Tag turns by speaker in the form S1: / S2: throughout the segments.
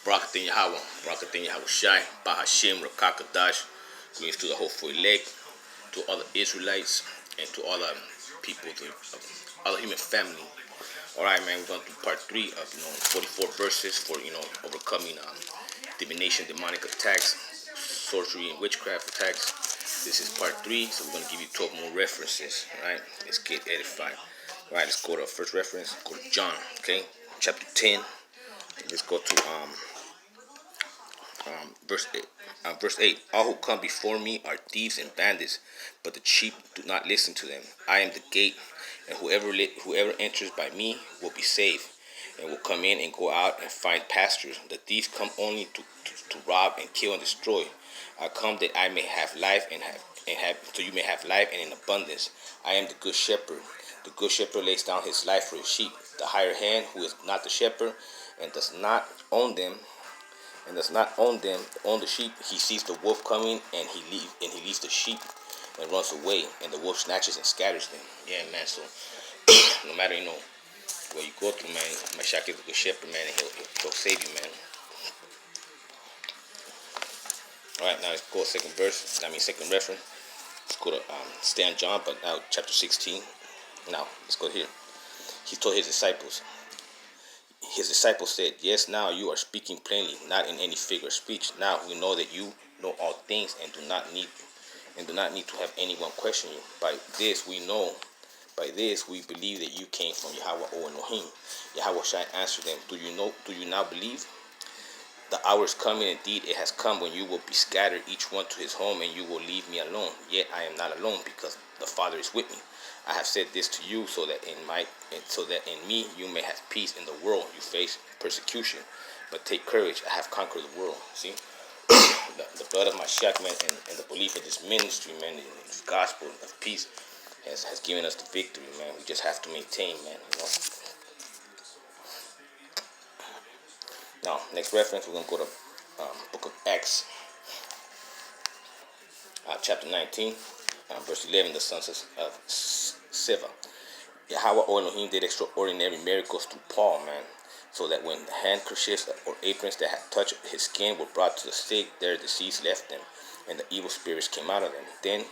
S1: Barakatin Yahweh, Barakatin Yahweh Shai, Bahashim, Rakakadash, greetings to the whole elect, to all the Israelites, and to all the people, to all the human family. All right, man, we're going to do part 3 of 44 verses for overcoming divination, demonic attacks, sorcery, and witchcraft attacks. This is part 3, so we're going to give you 12 more references. All right, let's get edified. All right, let's go to our first reference. Go to John, okay, chapter 10. Let's go to verse 8. Verse 8. All who come before me are thieves and bandits, but the sheep do not listen to them. I am the gate, and whoever enters by me will be saved, and will come in and go out and find pastures. The thieves come only to rob and kill and destroy. I come that I may have life so you may have life and in abundance. I am the good shepherd. The good shepherd lays down his life for his sheep. The hired hand, who is not the shepherd and does not own them, own the sheep, he sees the wolf coming and he leaves the sheep and runs away, and the wolf snatches and scatters them. Yeah, man. So no matter what you go through, man, Mashiach is a good shepherd, man, and he'll save you, man. All right, now let's go to second reference. Let's go to stay on John, but now chapter 16. Now let's go here. He told his disciples. His disciples said, "Yes, now you are speaking plainly, not in any figure of speech. Now we know that you know all things and do not need to have anyone question you. By this we believe that you came from Yahweh or Elohim." Yahweh Shai answered them, Do you now believe? The hour is coming, indeed it has come, when you will be scattered, each one to his home, and you will leave me alone. Yet I am not alone, because the Father is with me. I have said this to you so that in me you may have peace. In the world you face persecution, but take courage, I have conquered the world. See, the blood of my man, and the belief of this ministry, man, in this gospel of peace has given us the victory, man. We just have to maintain, man. Now, next reference, we're going to go to book of Acts, chapter 19, verse 11, the sons of Siva. Yahweh or Elohim did extraordinary miracles through Paul, man, so that when the handkerchiefs or aprons that had touched his skin were brought to the sick, their disease left them, and the evil spirits came out of them.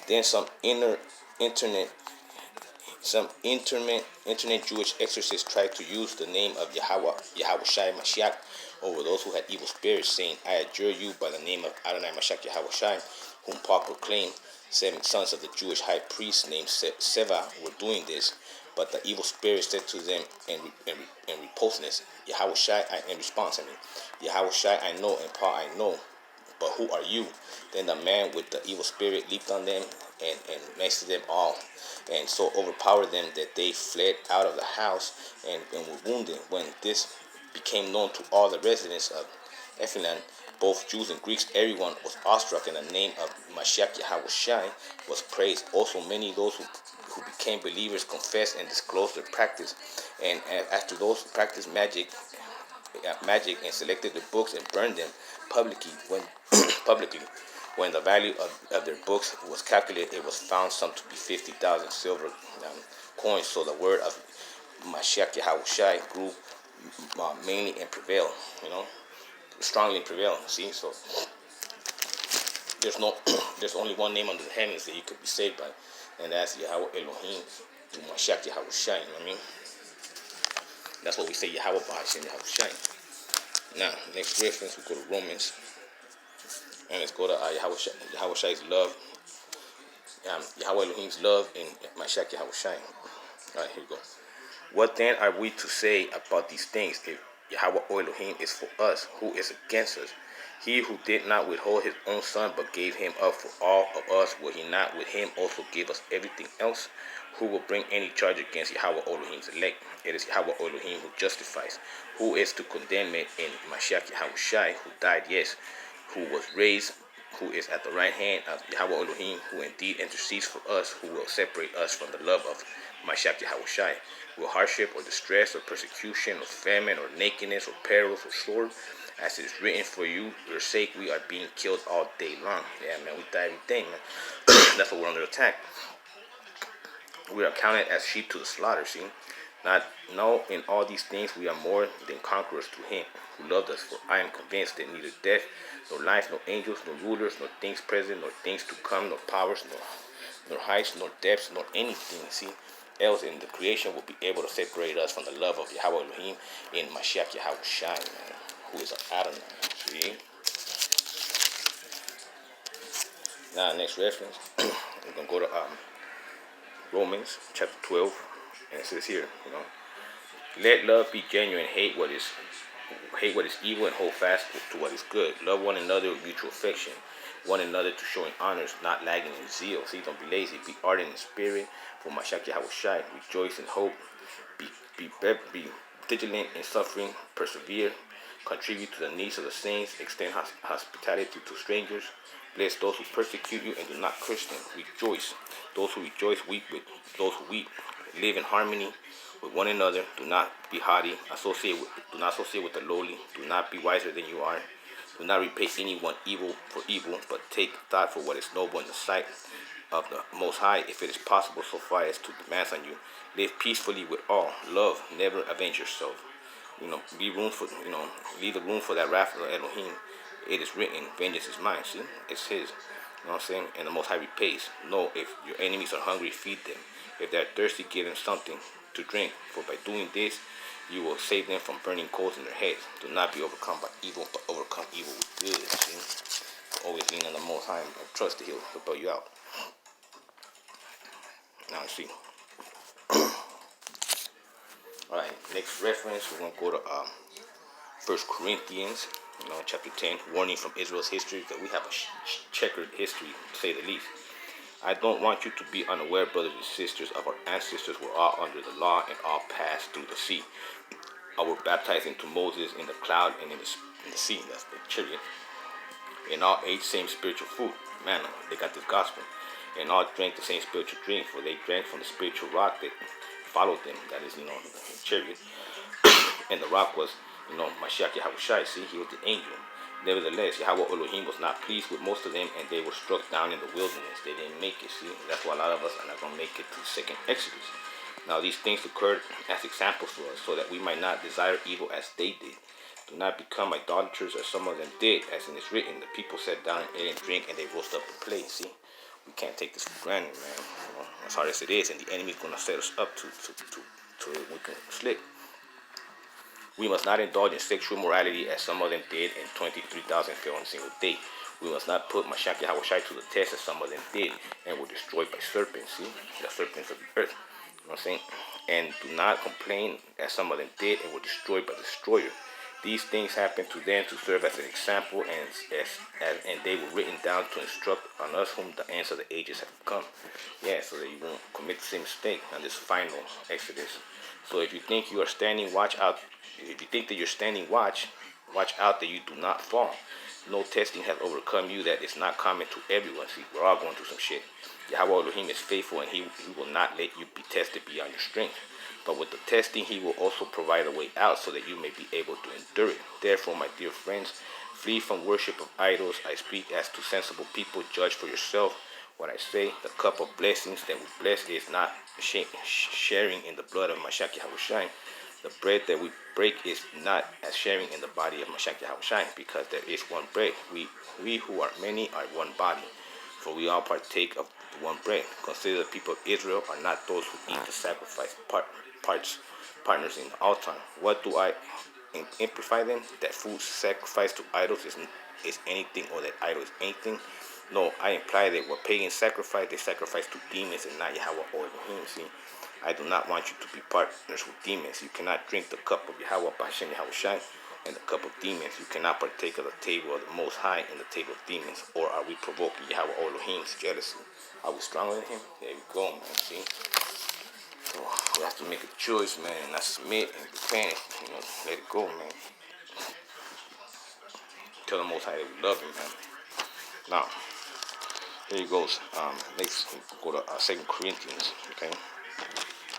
S1: Then some internet Jewish exorcists tried to use the name of Yahweh Shai Mashiach over those who had evil spirits, saying, "I adjure you by the name of Adonai Mashiach Yahweh Shai," whom Paul proclaimed. 7 sons of the Jewish high priest named Seva were doing this, but the evil spirit said to them in repulsiveness, Yahweh Shai, Yahweh Shai I know, and Paul I know, but who are you? Then the man with the evil spirit leaped on them and mastered them all, and so overpowered them that they fled out of the house and were wounded. When this became known to all the residents of Ephesus, both Jews and Greeks, everyone was awestruck, and the name of Mashiach Yahweh Shai was praised. Also many those who became believers confessed and disclosed their practice, and after those practiced magic and selected the books and burned them publicly. When the value of their books was calculated, it was found some to be 50,000 silver coins. So the word of Mashiach Yahweh Shai grew mainly and prevailed, strongly prevailed. See, so there's only one name under the heavens that you could be saved by, and that's Yahweh Elohim through Mashiach Yahweh Shai. You know what I mean? That's what we say, Yahweh Bahashim Yahweh Shai. Now, next reference, we go to Romans. And let's go to Yahweh Shai's love. Yahweh Elohim's love in Mashiach Yahweh Shai. Alright, here we go. What then are we to say about these things? If Yahweh Elohim is for us, who is against us? He who did not withhold his own son, but gave him up for all of us, will he not with him also give us everything else? Who will bring any charge against Yahweh Elohim's elect? It is Yahweh Elohim who justifies. Who is to condemn it in Mashiach Yahweh Shai, who died, yes, who was raised, who is at the right hand of Yahweh Elohim, who indeed intercedes for us, who will separate us from the love of Mashiach Yahweh Shai? Will hardship or distress or persecution or famine or nakedness or perils or sword? As it is written, for your sake we are being killed all day long. Yeah, man, we die every day, man. That's why we're under attack. We are counted as sheep to the slaughter, see? Not no, in all these things we are more than conquerors through him who loved us. For I am convinced that neither death, nor life, nor angels, nor rulers, nor things present, nor things to come, nor powers, nor heights, nor depths, nor anything, else in the creation will be able to separate us from the love of Yahweh Elohim in Mashiach Yahweh Shai, man, who is our Adonai. See? Now, next reference, we're going to go to Romans chapter 12, and it says here, let love be genuine, hate what is evil, and hold fast to what is good. Love one another with mutual affection, one another to showing honors, not lagging in zeal. See, don't be lazy, be ardent in spirit, for Mashiach Yahweh Shai. Rejoice in hope, be vigilant in suffering, persevere, contribute to the needs of the saints, extend hospitality to strangers. Bless those who persecute you and do not curse them. Rejoice. Those who rejoice weep with those who weep. Live in harmony with one another. Do not be haughty. Do not associate with the lowly. Do not be wiser than you are. Do not repay anyone evil for evil, but take thought for what is noble in the sight of the Most High, if it is possible, so far as to demand on you. Live peacefully with all. Love. Never avenge yourself. Leave the room for that wrath of Elohim. It is written, vengeance is mine. See, it's his. You know what I'm saying? And the Most High repays. No, if your enemies are hungry, feed them. If they are thirsty, give them something to drink. For by doing this, you will save them from burning coals in their heads. Do not be overcome by evil, but overcome evil with good. See? Always lean on the Most High and trust that He'll bail you out. Now, see. Alright, next reference, we're going to go to 1 Corinthians, chapter 10, warning from Israel's history, that we have a checkered history, to say the least. I don't want you to be unaware, brothers and sisters, of our ancestors were all under the law and all passed through the sea. All were baptized into Moses in the cloud and in the sea, that's the chariot. And all ate same spiritual food, manna, they got this gospel. And all drank the same spiritual drink, for they drank from the spiritual rock that followed them, that is, the chariot. And the rock was, Mashiach Yahweh Shai, see, he was the angel. Nevertheless, Yahweh Elohim was not pleased with most of them, and they were struck down in the wilderness. They didn't make it, see. That's why a lot of us are not going to make it to the second Exodus. Now, these things occurred as examples for us, so that we might not desire evil as they did. Do not become idolaters as some of them did, as it is written, the people sat down and ate and drink, and they rose up to play, see. We can't take this for granted, man. As hard as it is, and the enemy's going to set us up to we can slip. We must not indulge in sexual morality as some of them did, and 23,000 fell in a single day. We must not put Mashiach Yahweh Shai to the test as some of them did, and were destroyed by serpents, see? The serpents of the earth. You know what I'm saying? And do not complain as some of them did, and were destroyed by the destroyer. These things happened to them to serve as an example, and they were written down to instruct on us whom the ends of the ages have come. Yeah, so that you won't commit the same mistake on this final Exodus. So if you think you are standing, watch out. If you think that you're standing, watch out that you do not fall. No testing has overcome you that is not common to everyone. See, we're all going through some shit. Yahweh Elohim is faithful, and he will not let you be tested beyond your strength. But with the testing, he will also provide a way out so that you may be able to endure it. Therefore, my dear friends, flee from worship of idols. I speak as to sensible people. Judge for yourself what I say. The cup of blessings that we bless is not sharing in the blood of Mashiach Yahweh Shai. The bread that we break is not as sharing in the body of Mashiach Yahweh Shai, because there is one bread. We who are many are one body, for we all partake of one bread. Consider the people of Israel are not those who eat the sacrifice partners in the altar. What do I amplify them? That food sacrificed to idols is anything, or that idol is anything? No, I imply that what pagans sacrifice, they sacrifice to demons and not Yahweh or Elohim. See, I do not want you to be partners with demons. You cannot drink the cup of Yahweh B'Hashem Yahweh Shai and the cup of demons. You cannot partake of the table of the Most High and the table of demons. Or are we provoking Yahweh or Elohim's jealousy? Are we stronger than him? There we go, man. See? So we have to make a choice, man, and not submit and repent. Let it go, man. Tell the Most High that we love him, man. Now, here he goes. Let's go to 2 Corinthians, okay?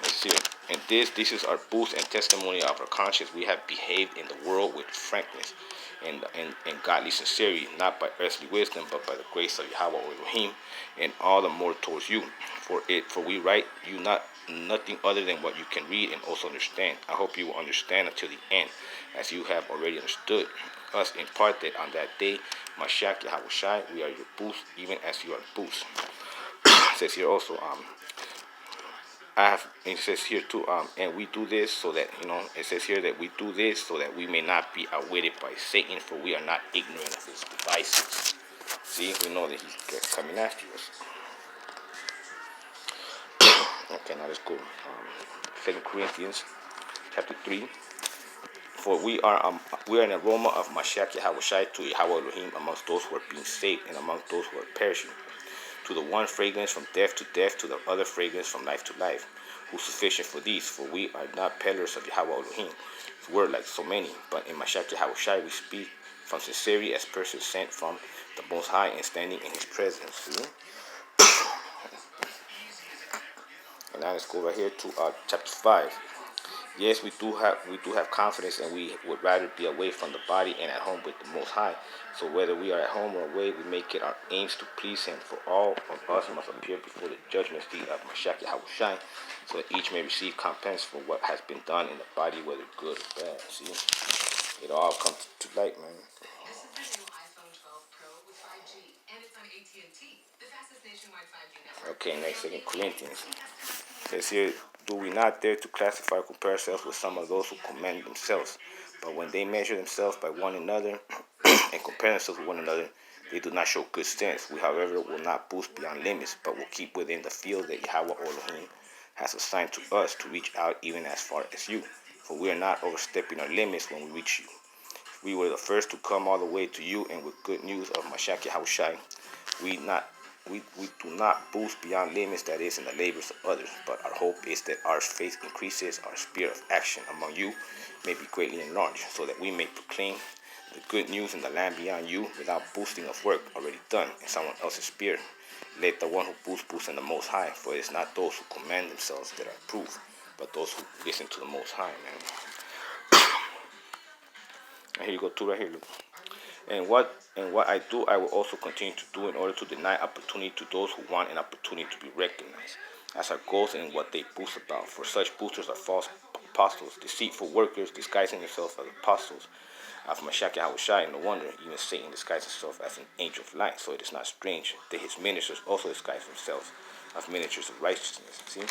S1: Let's see it. And this is our boost and testimony of our conscience. We have behaved in the world with frankness and godly sincerity, not by earthly wisdom, but by the grace of Yahweh or Elohim, and all the more towards you. For we write you not nothing other than what you can read and also understand. I hope you will understand until the end, as you have already understood us in part that on that day, Mashiach Yahushai, we are your boost, even as you are boost. It says here also, it says here too, and we do this so that, it says here that we do this so that we may not be outwitted by Satan, for we are not ignorant of his devices. See, we know that he's coming after us. Okay, now let's go. 2 Corinthians chapter 3. For we are an aroma of Mashiach Yahushai to Yahweh Elohim amongst those who are being saved and amongst those who are perishing. To the one fragrance from death to death, to the other fragrance from life to life. Who's sufficient for these? For we are not peddlers of Yahweh Elohim, word like so many, but in Mashiach Yahushai we speak from sincerity as persons sent from the Most High and standing in His presence. See? And now let's go right here to chapter 5. Yes, we do have confidence, and we would rather be away from the body and at home with the Most High. So whether we are at home or away, we make it our aims to please Him. For all of us must appear before the judgment seat of Mashiach Yahushai, so that each may receive recompense for what has been done in the body, whether good or bad. See, it all comes to light, man. This is the new iPhone 12 Pro with 5G, and it's on AT&T, the fastest nationwide 5G network. Okay, next 2 Corinthians. It says here, do we not dare to classify or compare ourselves with some of those who commend themselves? But when they measure themselves by one another and compare themselves with one another, they do not show good sense. We, however, will not boost beyond limits, but will keep within the field that Yahweh Elohim has assigned to us to reach out even as far as you. For we are not overstepping our limits when we reach you. We were the first to come all the way to you, and with good news of Mashiach Yahushai, we do not boost beyond limits, that is, in the labors of others, but our hope is that our faith increases, our spirit of action among you may be greatly enlarged, so that we may proclaim the good news in the land beyond you without boasting of work already done in someone else's spirit. Let the one who boosts in the Most High, for it is not those who commend themselves that are approved, but those who listen to the Most High, man. And here you go, too, right here, look. And what I do, I will also continue to do in order to deny opportunity to those who want an opportunity to be recognized as our goals and what they boast about. For such boosters are false apostles, deceitful workers, disguising themselves as apostles of Mashiach Yahushai. No wonder even Satan disguises himself as an angel of light. So it is not strange that his ministers also disguise themselves as ministers of righteousness. See,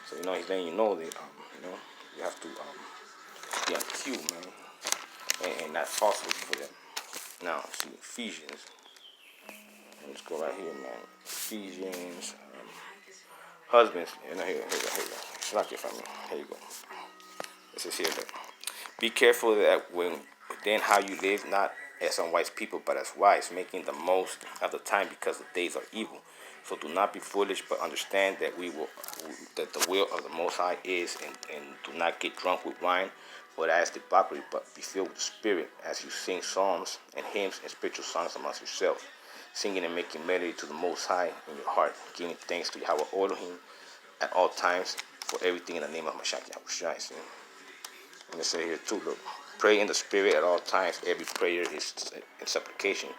S1: so he's letting you know that you have to be on cue, man, and not falsehood for them. Now, see, Ephesians. Let's go right here, man. Ephesians. Husbands. Here you go. It's not here from me. Here you go. This is here. Look. Be careful that then how you live, not as unwise people, but as wise, making the most of the time because the days are evil. So do not be foolish, but understand that that the will of the Most High is, and do not get drunk with wine, or as debauchery, but be filled with the Spirit, as you sing psalms and hymns and spiritual songs amongst yourselves, singing and making melody to the Most High in your heart, giving thanks to Yahweh Elohim at all times for everything in the name of Mashiach Yahushai. See? And it says here too, look, pray in the Spirit at all times. Every prayer is in supplication.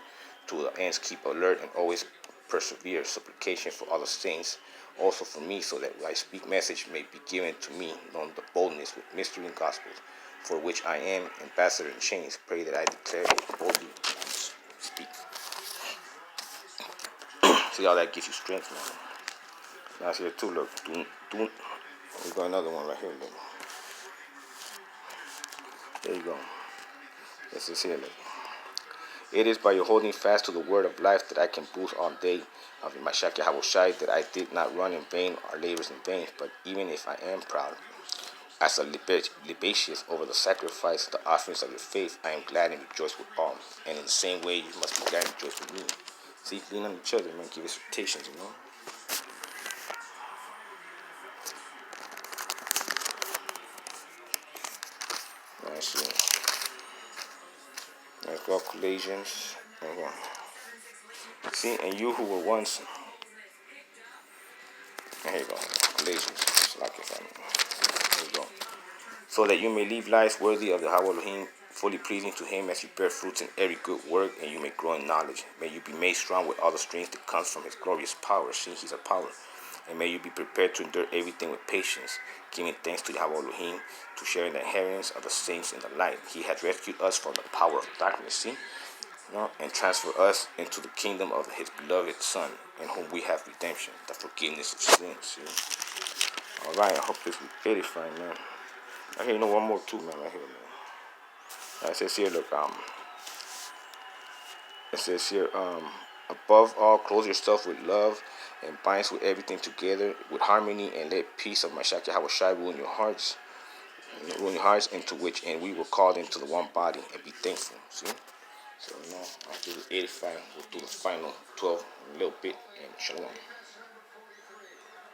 S1: To the ends, keep alert and always persevere. Supplication for all the saints, also for me, so that when I speak message may be given to me, known the boldness with mystery and gospels, for which I am ambassador in chains. Pray that I declare it boldly and speak. See how that gives you strength, man. Now it's here too, look. We got another one right here, look. There you go. This is here, look. It is by your holding fast to the word of life that I can boast all day of Mashiach Yahushai, that I did not run in vain or labors in vain. But even if I am proud, as a libatious over the sacrifice, the offerings of your faith, I am glad and rejoice with all. And in the same way, you must be glad and rejoice with me. See, lean on each other, man. Give expectations, Let's see. Let's go, Galatians. See, and you who were once, here you go, Galatians, here you go. So that you may live lives worthy of the Yahweh Elohim, fully pleasing to Him, as you bear fruits in every good work, and you may grow in knowledge. May you be made strong with all the strength that comes from His glorious power. See, He's a power. And may you be prepared to endure everything with patience, giving thanks to Yahweh Elohim, to share in the inheritance of the saints in the light. He has rescued us from the power of darkness, see? And transfer us into the kingdom of his beloved Son, in whom we have redemption, the forgiveness of sins, see? Alright, I hope this was edifying, man. I hear one more too, man, right here, man. It says here, look, it says here, above all, clothe yourself with love and binds with everything together with harmony, and let peace of Mashiach Yahweh Shai rule in your hearts, into which and we were called into the one body, and be thankful. See? So after the 85, we'll do the final 12 a little bit, and shalom.